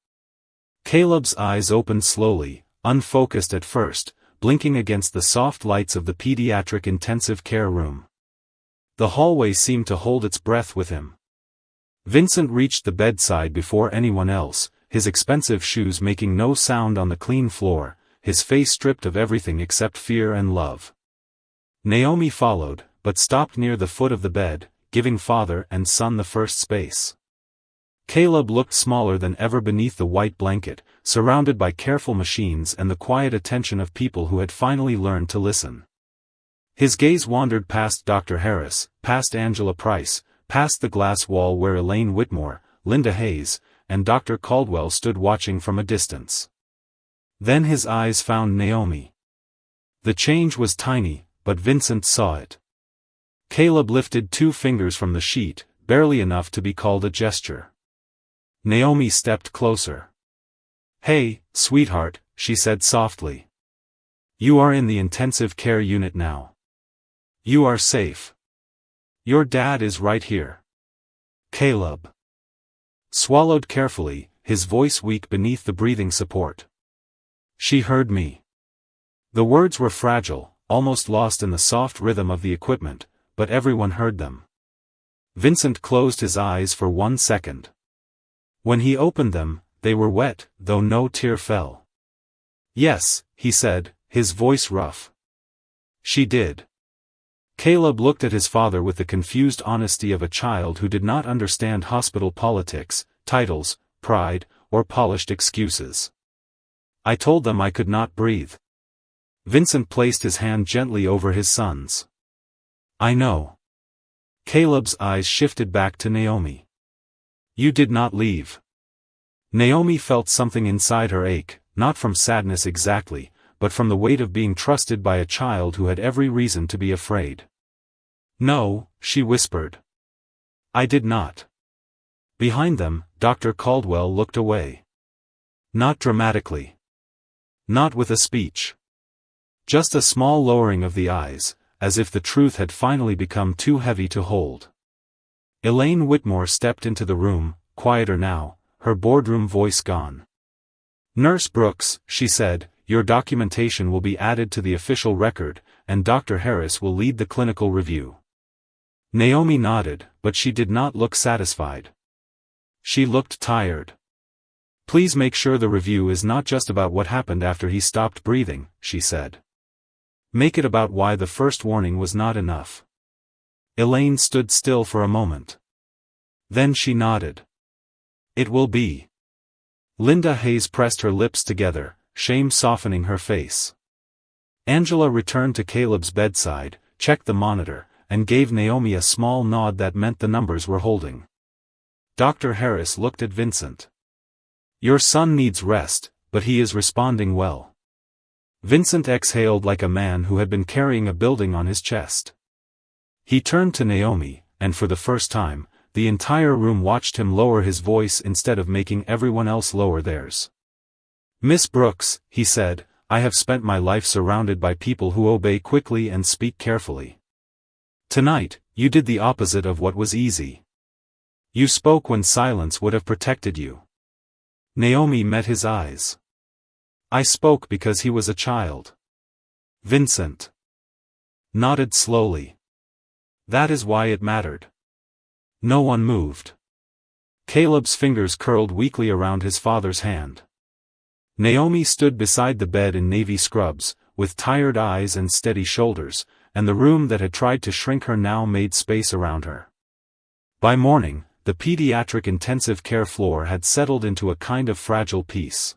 Caleb's eyes opened slowly, unfocused at first, blinking against the soft lights of the pediatric intensive care room. The hallway seemed to hold its breath with him. Vincent reached the bedside before anyone else, his expensive shoes making no sound on the clean floor, his face stripped of everything except fear and love. Naomi followed, but stopped near the foot of the bed, giving father and son the first space. Caleb looked smaller than ever beneath the white blanket, surrounded by careful machines and the quiet attention of people who had finally learned to listen. His gaze wandered past Dr. Harris, past Angela Price, past the glass wall where Elaine Whitmore, Linda Hayes, and Dr. Caldwell stood watching from a distance. Then his eyes found Naomi. The change was tiny, but Vincent saw it. Caleb lifted 2 fingers from the sheet, barely enough to be called a gesture. Naomi stepped closer. Hey, sweetheart, she said softly. You are in the intensive care unit now. You are safe. Your dad is right here. Caleb swallowed carefully, his voice weak beneath the breathing support. She heard me. The words were fragile, almost lost in the soft rhythm of the equipment, but everyone heard them. Vincent closed his eyes for 1 second. When he opened them, they were wet, though no tear fell. Yes, he said, his voice rough. She did. Caleb looked at his father with the confused honesty of a child who did not understand hospital politics, titles, pride, or polished excuses. I told them I could not breathe. Vincent placed his hand gently over his son's. I know. Caleb's eyes shifted back to Naomi. You did not leave. Naomi felt something inside her ache, not from sadness exactly, but from the weight of being trusted by a child who had every reason to be afraid. "No," she whispered. "I did not." Behind them, Dr. Caldwell looked away. Not dramatically. Not with a speech. Just a small lowering of the eyes, as if the truth had finally become too heavy to hold. Elaine Whitmore stepped into the room, quieter now, her boardroom voice gone. "Nurse Brooks," she said, "your documentation will be added to the official record, and Dr. Harris will lead the clinical review." Naomi nodded, but she did not look satisfied. She looked tired. "Please make sure the review is not just about what happened after he stopped breathing," she said. "Make it about why the first warning was not enough." Elaine stood still for a moment. Then she nodded. "It will be." Linda Hayes pressed her lips together, shame softening her face. Angela returned to Caleb's bedside, checked the monitor, and gave Naomi a small nod that meant the numbers were holding. Dr. Harris looked at Vincent. "Your son needs rest, but he is responding well." Vincent exhaled like a man who had been carrying a building on his chest. He turned to Naomi, and for the first time, the entire room watched him lower his voice instead of making everyone else lower theirs. "Miss Brooks," he said, "I have spent my life surrounded by people who obey quickly and speak carefully. Tonight, you did the opposite of what was easy. You spoke when silence would have protected you." Naomi met his eyes. "I spoke because he was a child." Vincent nodded slowly. "That is why it mattered." No one moved. Caleb's fingers curled weakly around his father's hand. Naomi stood beside the bed in navy scrubs, with tired eyes and steady shoulders, and the room that had tried to shrink her now made space around her. By morning, the pediatric intensive care floor had settled into a kind of fragile peace.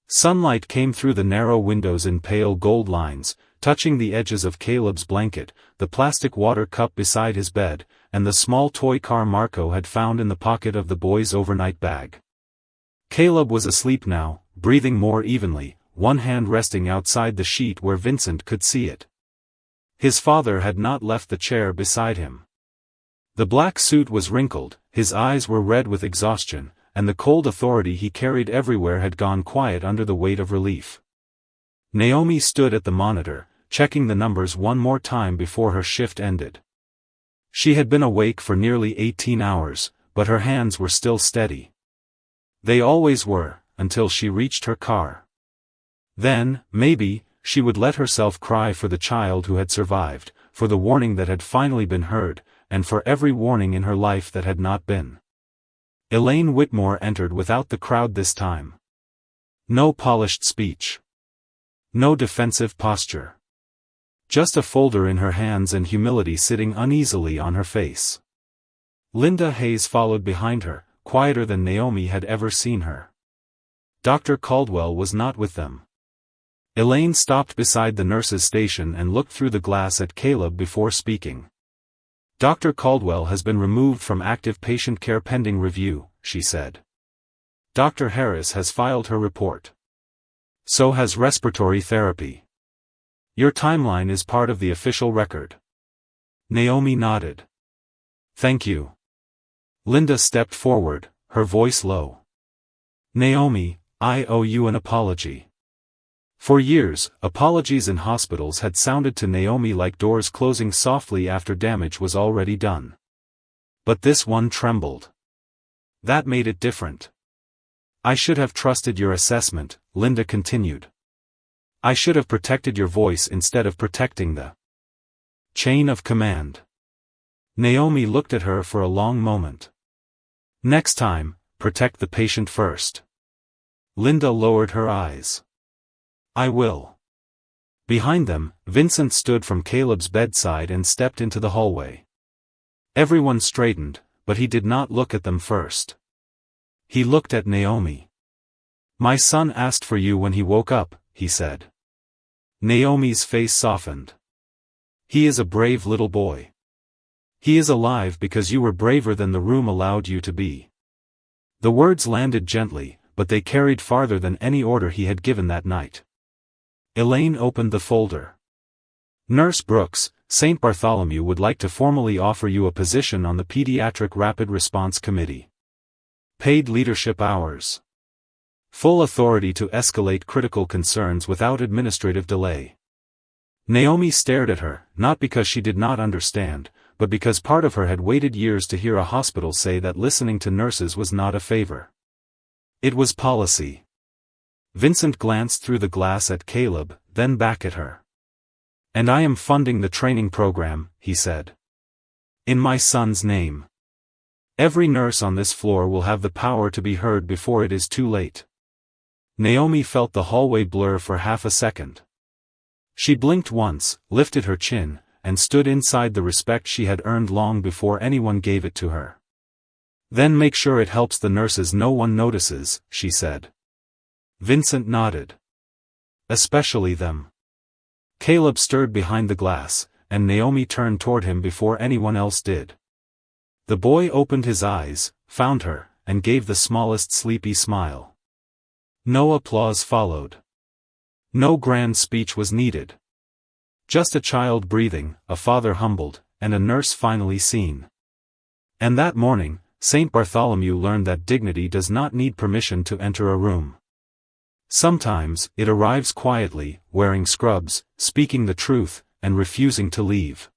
Sunlight came through the narrow windows in pale gold lines, touching the edges of Caleb's blanket, the plastic water cup beside his bed, and the small toy car Marco had found in the pocket of the boy's overnight bag. Caleb was asleep now, breathing more evenly, one hand resting outside the sheet where Vincent could see it. His father had not left the chair beside him. The black suit was wrinkled, his eyes were red with exhaustion, and the cold authority he carried everywhere had gone quiet under the weight of relief. Naomi stood at the monitor, checking the numbers one more time before her shift ended. She had been awake for nearly 18 hours, but her hands were still steady. They always were, until she reached her car. Then, maybe, she would let herself cry for the child who had survived, for the warning that had finally been heard, and for every warning in her life that had not been. Elaine Whitmore entered without the crowd this time. No polished speech. No defensive posture. Just a folder in her hands and humility sitting uneasily on her face. Linda Hayes followed behind her, quieter than Naomi had ever seen her. Dr. Caldwell was not with them. Elaine stopped beside the nurse's station and looked through the glass at Caleb before speaking. "Dr. Caldwell has been removed from active patient care pending review," she said. "Dr. Harris has filed her report. So has respiratory therapy. Your timeline is part of the official record." Naomi nodded. "Thank you." Linda stepped forward, her voice low. "Naomi, I owe you an apology." For years, apologies in hospitals had sounded to Naomi like doors closing softly after damage was already done. But this one trembled. That made it different. "I should have trusted your assessment," Linda continued. "I should have protected your voice instead of protecting the chain of command." Naomi looked at her for a long moment. "Next time, protect the patient first." Linda lowered her eyes. "I will." Behind them, Vincent stood from Caleb's bedside and stepped into the hallway. Everyone straightened, but he did not look at them first. He looked at Naomi. "My son asked for you when he woke up," he said. Naomi's face softened. "He is a brave little boy. He is alive because you were braver than the room allowed you to be." The words landed gently, but they carried farther than any order he had given that night. Elaine opened the folder. Nurse Brooks, St. Bartholomew would like to formally offer you a position on the Pediatric Rapid Response Committee. Paid leadership hours. Full authority to escalate critical concerns without administrative delay. Naomi stared at her, not because she did not understand, but because part of her had waited years to hear a hospital say that listening to nurses was not a favor. It was policy. Vincent glanced through the glass at Caleb, then back at her. And I am funding the training program, he said. In my son's name. Every nurse on this floor will have the power to be heard before it is too late. Naomi felt the hallway blur for half a second. She blinked once, lifted her chin, and stood inside the respect she had earned long before anyone gave it to her. Then make sure it helps the nurses no one notices, she said. Vincent nodded. Especially them. Caleb stirred behind the glass, and Naomi turned toward him before anyone else did. The boy opened his eyes, found her, and gave the smallest sleepy smile. No applause followed. No grand speech was needed. Just a child breathing, a father humbled, and a nurse finally seen. And that morning, St. Bartholomew learned that dignity does not need permission to enter a room. Sometimes, it arrives quietly, wearing scrubs, speaking the truth, and refusing to leave.